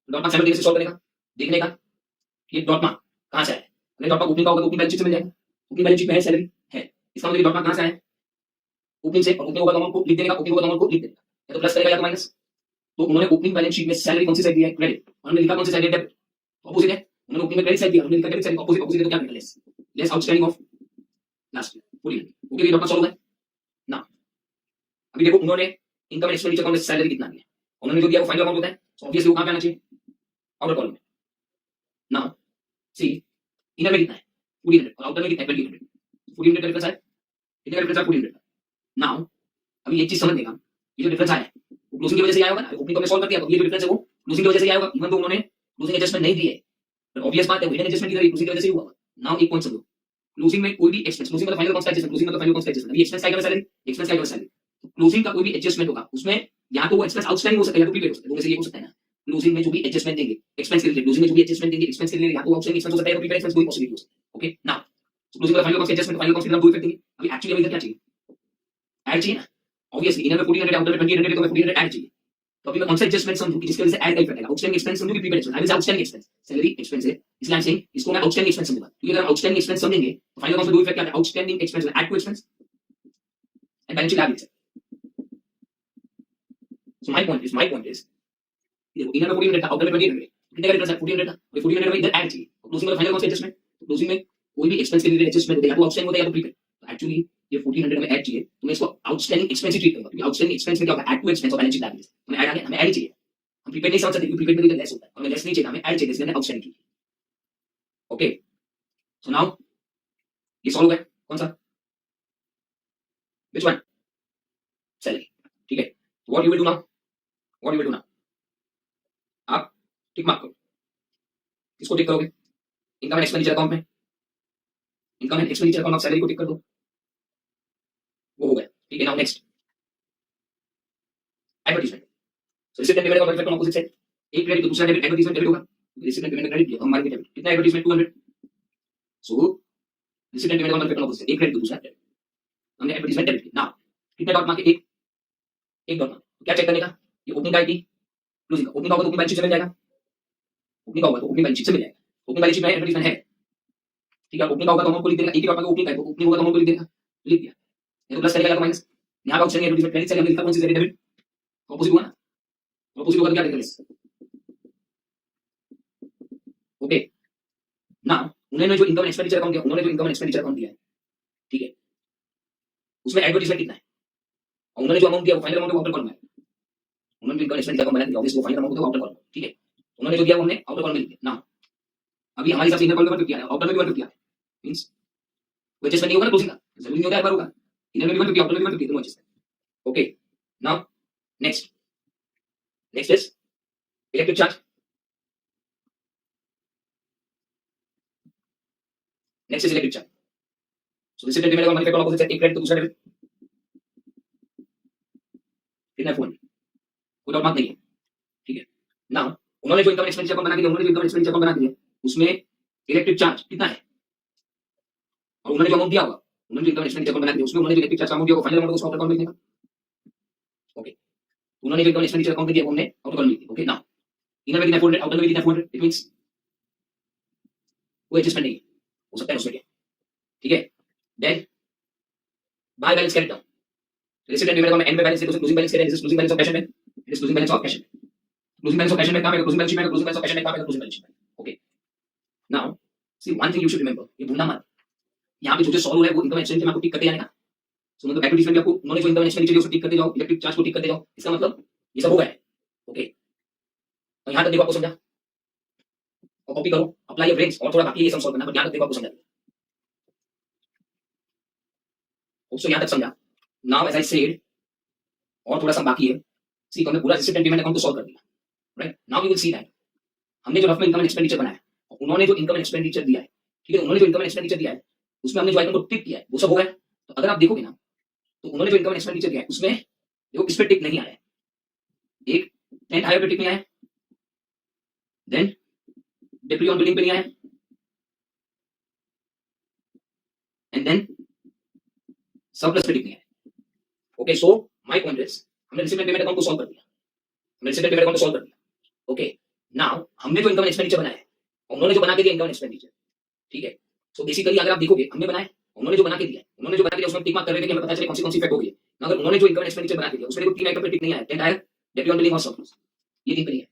डॉट मार्क सैलरी से सॉल्व करने का, देखने का कि डॉट मार्क कहां से आया है. अगर डॉट मार्क ओपनिंग का होगा तो ओपनिंग बैलेंस शीट से मिल जाएगा. ओपनिंग बैलेंस शीट में है सैलरी है, इसका मतलब डॉट मार्क कहां से आया है, ओपनिंग से. और ओपनिंग होगा तो अमाउंट को लिख देगा, ओपनिंग होगा तो अमाउंट को लिख देगा, या तो प्लस करेगा या तो माइनस. तो उन्होंने ओपनिंग बैलेंस शीट में सैलरी कौन सी साइड दिया है, क्रेडिट. और हमने लिखा कौन सी साइड है, डेबिट. ऑपोजिट है. उन्होंने ओपनिंग में क्रेडिट साइड दिया, हमने लिखा डेबिट साइड. ऑपोजिट ऑपोजिट है तो क्या करेंगे, less. Less outstanding of last year 1400. Okay, ये डॉट मार्क सॉल्व हो गया ना. अभी देखो उन्होंने इनकम एंड एक्सपेंडिचर अकाउंट में सैलरी कितना दिया, उन्होंने जो दिया वो फाइनल अमाउंट होता है. सो ऑब्वियसली वो कहां पे आना चाहिए, आउटर कॉलम में. नाउ सी इनर में कितना है, 1400 और आउटर में कितना है, 2000. 1400 का डिफरेंस है, कितने का डिफरेंस है, 1400. नाउ अभी एक चीज समझ लेगा, ये जो डिफरेंस आया है वो क्लोजिंग की वजह से आया होगा ना. ओपनिंग को हमने सॉल्व कर दिया तो ये जो डिफरेंस है वो क्लोजिंग की वजह से आया होगा. इवन तो उन्होंने क्लोजिंग एडजस्टमेंट नहीं दी है, पर ऑब्वियस बात है वो हिडन एडजस्टमेंट की क्लोजिंग की वजह से ही हुआ. नाउ एक पॉइंट समझो, क्लोजिंग में कोई भी एक्सपेंस, क्लोजिंग मतलब फाइनल कॉस्ट का एडजस्टमेंट, क्लोजिंग मतलब फाइनल कॉस्ट का एडजस्टमेंट. अभी एक्सपेंस का क्या सैलरी, एक्सपेंस का क्या सैलरी. क्लोजिंग का कोई भी एडजस्टमेंट होगा उसमें या तो वो एक्सपेंस आउटस्टैंडिंग हो सकता है या तो प्रीपेड हो सकता है. दो में से ये हो सकता है ना. क्लोजिंग में जो भी एडजस्टमेंट देंगे एक्सपेंस के लिए, क्लोजिंग में जो भी एडजस्टमेंट देंगे एक्सपेंस के लिए, या तो आउटस्टैंडिंग एक्सपेंस हो सकता है या तो प्रीपेड एक्सपेंस, कोई पॉसिबिलिटी हो सकता है. ओके, नाउ क्लोजिंग में final cost adjustment, final cost के हम दो इफेक्ट देंगे. अभी एक्चुअली इधर क्या चाहिए, ऐड चाहिए ना. ऑब्वियसली इनर में 1400 आउटर में 2800 तो मैं 1400 ऐड चाहिए. तो अभी मैं कौन सा एडजस्टमेंट समझूं कि जिसकी वजह से ऐड का इफेक्ट आएगा. आउटस्टैंडिंग एक्सपेंस समझूं कि प्रीपेड एक्सपेंस. आई विल से आउटस्टैंडिंग एक्सपेंस, सैलरी एक्सपेंस है इसलिए आई एम सेइंग इसको मैं आउटस्टैंडिंग एक्सपेंस समझूंगा. क्योंकि अगर आउटस्टैंडिंग एक्सपेंस समझेंगे तो फाइनल कॉस्ट में दो इफेक्ट क्या है, outstanding expense add to expense and balance sheet add. So my point is देखो इनर में 1400 था, आउटर में 2800. कितने का डिफरेंस है, 1400 था. और 1400 में इधर ऐड चाहिए. क्लोजिंग में फाइनल कॉस्ट एडजस्टमेंट, क्लोजिंग में कोई भी एक्सपेंस के लिए एडजस्टमेंट होता है या तो आउटस्टैंडिंग होता है या तो प्रीपेड. तो एक्चुअली ये 1400 में ऐड चाहिए तो मैं इसको आउटस्टैंडिंग एक्सपेंस ही ट्रीट करूंगा. क्योंकि आउटस्टैंडिंग एक्सपेंस में क्या होगा, ऐड टू एक्सपेंस और बैलेंस शीट ऐड. हमें ऐड आ गया, हमें ऐड ही चाहिए. हम प्रीपेड नहीं समझ सकते क्योंकि प्रीपेड में लेस होता है, हमें लेस नहीं चाहिए, हमें ऐड चाहिए, इसलिए हमने आउटस्टैंडिंग की. ओके, सो नाउ ये सॉल्व हो गया, कौन सा, विच वन, सैलरी, ठीक है। What you will do now, what you will do now, आप टिक मार्क करो, किसको टिक करोगे, इनकम एंड एक्सपेंडिचर अकाउंट में, income and expenditure account of salary को टिक कर दो, वो हो गया, ठीक है। Now next advertisement, so receipt and payment account effect on opposite side, एक क्रेडिट तो दूसरा डेबिट, एडवर्टाइजमेंट डेबिट होगा, रिसीप्ट एंड पेमेंट क्रेडिट दिया तो हमारे डेबिट, कितना advertisement 200, so receipt and payment account effect on opposite, एक क्रेडिट तो दूसरा डेबिट, हमने एडवर्टाइजमेंट डेबिट किया। नाउ कितने डॉट मार्क, एक डॉट मार्क, क्या चेक करने का, ये ओपनिंग का आईटी, क्लोजिंग का, ओपनिंग का होगा तो ओपनिंग बैलेंस शीट से मिल जाएगा, ओपनिंग का होगा तो ओपनिंग बैलेंस शीट से मिल जाएगा, ओपनिंग बैलेंस शीट में एडवर्टाइजमेंट है, ठीक है। ओपनिंग का होगा तो अमाउंट को लिख देगा, एक ही डॉट मार्क ओपनिंग का है, ओपनिंग होगा तो अमाउंट को लिख देगा, लिख दिया, ये तो प्लस करेगा या तो माइनस, यहां का ऑप्शन है एडवर्टाइजमेंट क्रेडिट से हमने लिखा कौन सी साइड डेबिट, ऑपोजिट हुआ ना, ऑपोजिट होगा तो क्या करेंगे, ओके। नाउ उन्होंने जो इनकम एक्सपेंडिचर अकाउंट दिया, उन्होंने जो इनकम एक्सपेंडिचर अकाउंट दिया है, ठीक है, उसमें एडवर्टाइजमेंट कितना है, और उन्होंने जो अमाउंट दिया वो फाइनल अमाउंट आउटर कॉलम है, उन्होंने जो इनकम एक्सपेंडिचर अकाउंट बनाया ऑब्वियसली वो फाइनल अमाउंट आउटर कॉलम, ठीक है। उन्होंने जो दिया वो हमने आउटर कॉलम में लिख दिया। नाउ अभी हमारे हिसाब से इनर कॉलम में 150 किया है, आउटर में भी 150 किया है, मींस वो एडजस्ट नहीं होगा ना क्लोजिंग का, जरूरी नहीं होता है हर बार होगा, इनर में भी 150 आउटर में भी 150 दोनों एडजस्ट है, okay. Now next, next is electric charge, next is electric charge, so receipt and payment account effect on opposite side, एक क्रेडिट तो दूसरा डेबिट, कितना है 400, कोई डाउट मार्क नहीं है, ठीक है। नाउ उन्होंने जो इनकम एक्सपेंडिचर अकाउंट बना दिया, उन्होंने जो इनकम एक्सपेंडिचर अकाउंट बना दिया उसमें इलेक्ट्रिक चार्ज कितना है, और उन्होंने जो अमाउंट दिया होगा, उन्होंने जो इनकम एक्सपेंडिचर अकाउंट बना दिया उसमें उन्होंने जो इलेक्ट्रिक चार्ज अमाउंट दिया वो फाइनल अमाउंट को आउटर कॉलम में लिखना, ओके। उन्होंने जो इनकम एक्सपेंडिचर अकाउंट दिया वो हमने आउटर कॉलम में लिख दिया, ओके। नाउ इनर में कितना 400, आउटर में कितना 400, इट मींस कोई एडजस्टमेंट नहीं है, हो सकता है उसमें क्या, ठीक है। Then by balance character, receipt and payment account में एंड में बैलेंस है तो क्लोजिंग बैलेंस क्या है, this is closing balance of cash में, this closing balance of cash में, क्लोजिंग बैलेंस ऑफ कैश में कहां है, क्लोजिंग बैलेंस शीट में, क्लोजिंग बैलेंस ऑफ कैश में कहां है, क्लोजिंग बैलेंस शीट में, okay. Now see one thing you should remember, ये भूलना मत, यहां पे जो जो सॉल्व है वो इनकम एक्सपेंडिचर में आपको टिक करते जाने का, सो मतलब एडवर्टाइजमेंट आपको उन्होंने जो इनकम एक्सपेंडिचर उसको टिक करते जाओ, इलेक्ट्रिक चार्ज को टिक करते जाओ, इसका मतलब ये सब हो गया है, ओके। और यहां तक देखो आपको समझा, और कॉपी करो, अप्लाई योर ब्रेन्स, और थोड़ा बाकी ये सम सॉल्व करना, पर यहां तक देखो आपको समझा, सो यहां तक समझा। नाउ एज आई सेड, और थोड़ा सा बाकी है, सी हमने पूरा रिसीप्ट एंड पेमेंट अकाउंट को सॉल्व कर दिया, right. Now you will see that हमने जो रफ में इनकम एंड एक्सपेंडिचर बनाया, उन्होंने जो इनकम एंड एक्सपेंडिचर दिया है, ठीक है, उन्होंने जो इनकम एंड एक्सपेंडिचर दिया है उसमें हमने जो आइटम को टिक किया है वो सब हो गया। तो अगर आप देखोगे ना तो उन्होंने जो इनकम एंड एक्सपेंडिचर दिया है उसमें देखो इस पे टिक नहीं आया है, एक टेंट हायर पे टिक नहीं आया है, देन डेप्री ऑन बिलिंग पे नहीं आया है, एंड देन सरप्लस पे टिक नहीं आया है, okay. So my point is हमने रिसीप्ट एंड पेमेंट अकाउंट को सॉल्व कर दिया, हमने रिसीप्ट एंड पेमेंट अकाउंट को सॉल्व कर दिया, ओके। नाउ हमने जो इनकम एक्सपेंडिचर बनाया है उन्होंने जो बना के दिया इनकम एक्सपेंडिचर, ठीक है। सो बेसिकली अगर आप देखोगे हमने बनाया, उन्होंने जो बना के दिया, उन्होंने जो बना के दिया उसमें टिक मार्क कर रहे थे कि हमें पता चले कौन सी इफेक्ट होगी। अगर उन्होंने जो इनकम एक्सपेंडिचर बना के दिया उसमें देखो तीन आइटम पे टिक नहीं आया, टेंट हायर, डेप्री ऑन बिलिंग और सरप्लस, ये तीन पे नहीं है,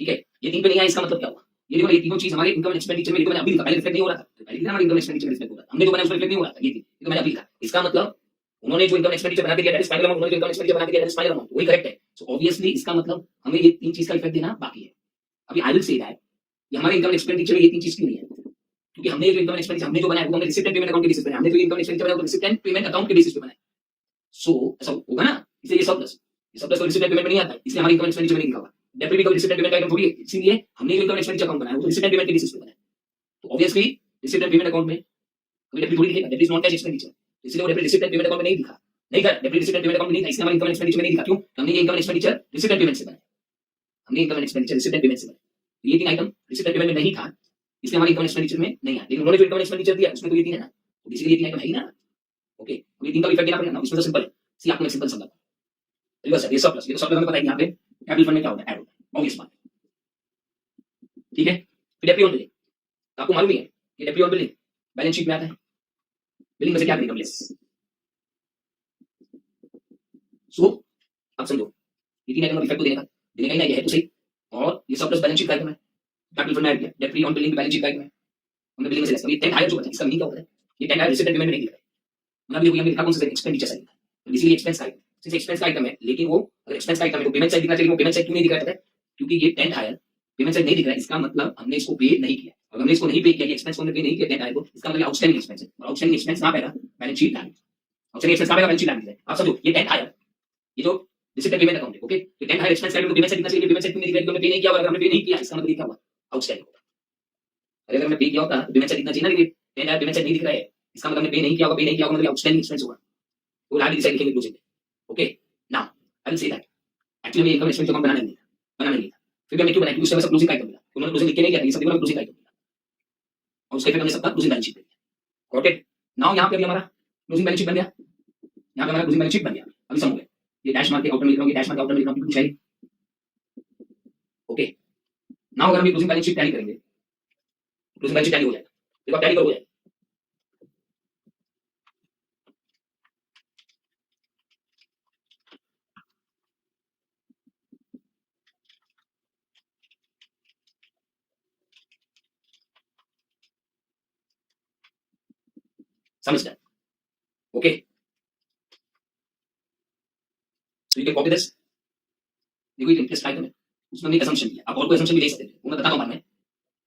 ठीक है। ये तीन पे नहीं आया, इसका मतलब क्या हुआ, ये देखो ये तीनों चीज हमारे इनकम एक्सपेंडिचर में, मैंने अभी लिखा, पहले रिफ्लेक्ट नहीं हो रहा था, पहले लिखा हमारे इनकम एक्सपेंडिचर में रिफ्लेक्ट हो रहा था, हमने जो बनाया उसमें रिफ्लेक्ट नहीं हो रहा था, ये तो मैंने अभी लिखा। इसका मतलब उन्होंने जो इनकम एक्सपेंडिचर बना के दिया दैट इज फाइनल अमाउंट, उन्होंने जो इनकम एक्सपेंडिचर बना के दिया दैट इज फाइनल अमाउंट, वही करेक्ट है। सो ऑब्वियसली इसका मतलब हमें ये तीन चीज का इफेक्ट देना बाकी है। अभी आई विल से दैट ये हमारे इनकम एक्सपेंडिचर में ये तीन चीज क्यों नहीं है, क्योंकि हमने जो इनकम एक्सपेंडिचर हमने जो बनाया वो हमने रिसीप्ट एंड पेमेंट अकाउंट के बेसिस पे बनाया, हमने जो इनकम एक्सपेंडिचर बनाया वो रिसीप्ट एंड पेमेंट अकाउंट के बेसिस पे बनाया। सो ऐसा होगा ना, इसलिए ये सरप्लस तो रिसीप्ट एंड पेमेंट में नहीं आता है, इसलिए हमारी इनकम एक्सपेंडिचर में नहीं लिखा हुआ, डेप्री भी कभी रिसीप्ट एंड पेमेंट का आइटम थोड़ी है, इसीलिए हमने जो इनकम एक्सपेंडिचर अकाउंट बनाया वो रिसीप्ट एंड पेमेंट के बेसिस पे बनाया। तो obviously receipt and payment account में कभी डेप्री थोड़ी लिखेगा, डेप्री इज नॉन कैश एक्सपेंडिचर, इसलिए वो डेप्री रिसीप्ट एंड पेमेंट अकाउंट में नहीं लिखा, नहीं था डेप्री रिसीप्ट एंड पेमेंट अकाउंट में नहीं था, इसलिए हमारे इनकम एक्सपेंडिचर में नहीं लिखा। क्यों, हमने ये income expenditure receipt and payment से बनाया, हमने income expenditure receipt and payment से बनाया, तो ये तीन आइटम रिसीप्ट एंड पेमेंट में नहीं था, इसलिए हमारे इनकम एक्सपेंडिचर में नहीं आया। लेकिन उन्होंने जो इनकम एक्सपेंडिचर दिया उसमें तो ये तीन है ना, तो बेसिकली ये तीन आइटम है ही ना, ओके। ये तीन का इफेक्ट देना पड़ेगा ना, इसमें तो सिंपल है, सी आपको मैं सिंपल समझाता हूं। रिवर्स है, ये सरप्लस, ये तो सरप्लस हमें पता है यहां पे कैपिटल फंड में क्या होता है, ऐड होता है, ऑब्वियस बात है, ठीक है। फिर डेप्री ऑन बिलिंग, आपको मालूम ही है कि डेप्री ऑन बिलिंग बैलेंस शीट में आता है, बिलिंग में से क्या करेंगे हम, लेस। सो आप समझो ये तीन आइटम का इफेक्ट तो देने का ही ना, ये है तो सही, और ये सरप्लस बैलेंस शीट का आइटम है, कैपिटल फंड में ऐड किया, डेप्री ऑन बिलिंग बैलेंस शीट का आइटम है, हमने बिलिंग में से लेस, ये टेंट हायर जो बचा इसका मीनिंग क्या होता है, ये tent hire receipt and payment में नहीं लिखा है, मतलब ये हमने लिखा कौन सा एक्सपेंडिचर साइड, तो इसीलिए एक्सपेंस का आइटम, सिंस एक्सपेंस का आइटम है, लेकिन वो अगर एक्सपेंस का आइटम है तो पेमेंट साइड दिखना चाहिए, वो पेमेंट साइड क्यों नहीं दिख रहा है, क्योंकि ये टेंट हायर पेमेंट साइड नहीं दिख रहा है, इसका मतलब हमने इसको पे नहीं किया, अगर हमने इसको नहीं पे किया, एक्सपेंस को हमने पे नहीं किया टेंथ हायर को, इसका मतलब आउटस्टैंडिंग एक्सपेंस है। और आउटस्टैंडिंग एक्सपेंस कहां पे आएगा? Balance sheet line. Outstanding expense कहां पे आएगा? बैलेंस शीट लाइन है। आप समझो, ये टेंथ हायर, ये जो रिसिप्ट पेमेंट अकाउंट है, ओके, तो टेंथ हायर एक्सपेंस क्रेडिट को पेमेंट से कितना चाहिए? पेमेंट से कितने दिखाई, हमने पे नहीं किया, और अगर हमने पे नहीं किया इसका मतलब क्या हुआ? आउटस्टैंडिंग। अगर हमने पे किया होता तो पेमेंट से कितना चाहिए ना, क्रेडिट। टेंथ हायर पेमेंट से नहीं दिख रहा है, इसका मतलब हमने पे नहीं किया होगा, पे नहीं किया होगा मतलब आउटस्टैंडिंग एक्सपेंस होगा। वो लाइन डिसाइड लिखेंगे क्लोजिंग में। Okay, now I will say that actually income expense account बनाना नहीं था। फिर हमने क्यों बनाया? क्योंकि उससे सब क्लोजिंग का आइटम मिला। उन्होंने क्लोजिंग लिख के नहीं किया, ये सब देखो क्लोजिंग का आइटम मिला, और उसके फिर हमने सबका क्लोजिंग बैलेंस शीट लिया। Got it? नाउ यहां पे अभी हमारा क्लोजिंग बैलेंस शीट बन गया। यहां पे हमारा क्लोजिंग बैलेंस शीट बन गया। अभी सम हो गया। ये डैश मार के आउटर में लिख रहा हूं, ये डैश मार के आउटर में लिख रहा हूं, कुछ है। ओके, नाउ अगर हम ये क्लोजिंग बैलेंस शीट टैली करेंगे, क्लोजिंग बैलेंस शीट टैली हो जाएगा। देखो टैली करो, हो जाएगा। समझ गए? Okay, so you can copy this. देखो ये इंटरेस्ट आइटम है, उसमें हमने एक असम्पशन दिया। आप और कोई असम्पशन भी ले सकते थे, वो मैं बताता हूं बाद में।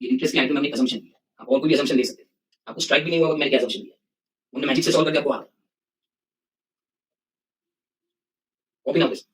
ये इंटरेस्ट के आइटम में हमने एक असम्पशन दिया, आप और कोई भी असम्पशन ले सकते थे। आपको स्ट्राइक भी नहीं हुआ कि मैंने क्या असम्पशन दिया। उन्होंने मैजिक से सॉल्व करके आपको आ गया। Copy now this.